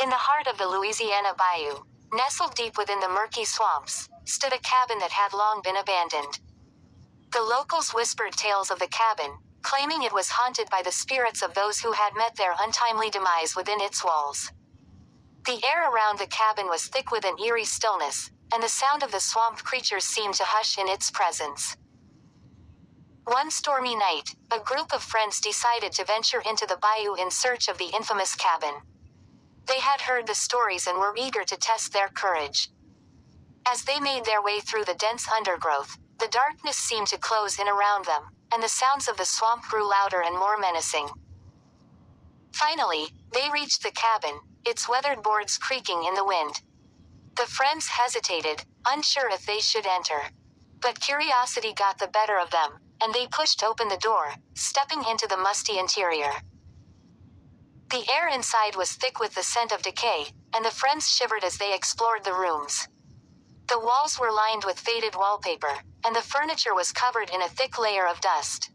In the heart of the Louisiana bayou, nestled deep within the murky swamps, stood a cabin that had long been abandoned. The locals whispered tales of the cabin, claiming it was haunted by the spirits of those who had met their untimely demise within its walls. The air around the cabin was thick with an eerie stillness, and the sound of the swamp creatures seemed to hush in its presence. One stormy night, a group of friends decided to venture into the bayou in search of the infamous cabin. They had heard the stories and were eager to test their courage. As they made their way through the dense undergrowth, the darkness seemed to close in around them, and the sounds of the swamp grew louder and more menacing. Finally, they reached the cabin, its weathered boards creaking in the wind. The friends hesitated, unsure if they should enter. But curiosity got the better of them, and they pushed open the door, stepping into the musty interior. The air inside was thick with the scent of decay, and the friends shivered as they explored the rooms. The walls were lined with faded wallpaper, and the furniture was covered in a thick layer of dust.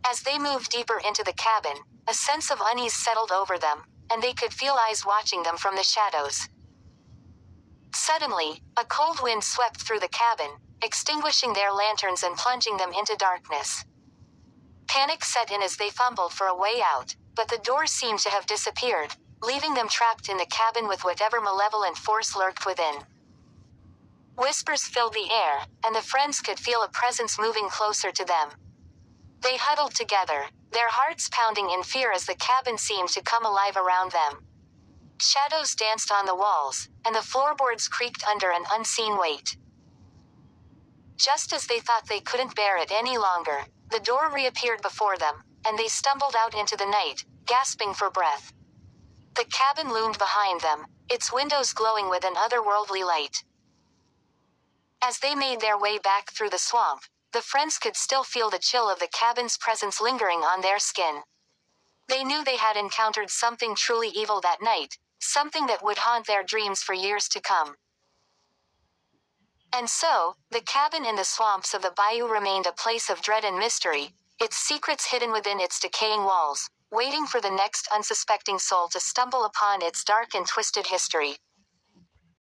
As they moved deeper into the cabin, a sense of unease settled over them, and they could feel eyes watching them from the shadows. Suddenly, a cold wind swept through the cabin, extinguishing their lanterns and plunging them into darkness. Panic set in as they fumbled for a way out, but the door seemed to have disappeared, leaving them trapped in the cabin with whatever malevolent force lurked within. Whispers filled the air, and the friends could feel a presence moving closer to them. They huddled together, their hearts pounding in fear as the cabin seemed to come alive around them. Shadows danced on the walls, and the floorboards creaked under an unseen weight. Just as they thought they couldn't bear it any longer, the door reappeared before them, and they stumbled out into the night, gasping for breath. The cabin loomed behind them, its windows glowing with an otherworldly light. As they made their way back through the swamp, the friends could still feel the chill of the cabin's presence lingering on their skin. They knew they had encountered something truly evil that night, something that would haunt their dreams for years to come. And so, the cabin in the swamps of the bayou remained a place of dread and mystery, its secrets hidden within its decaying walls, waiting for the next unsuspecting soul to stumble upon its dark and twisted history.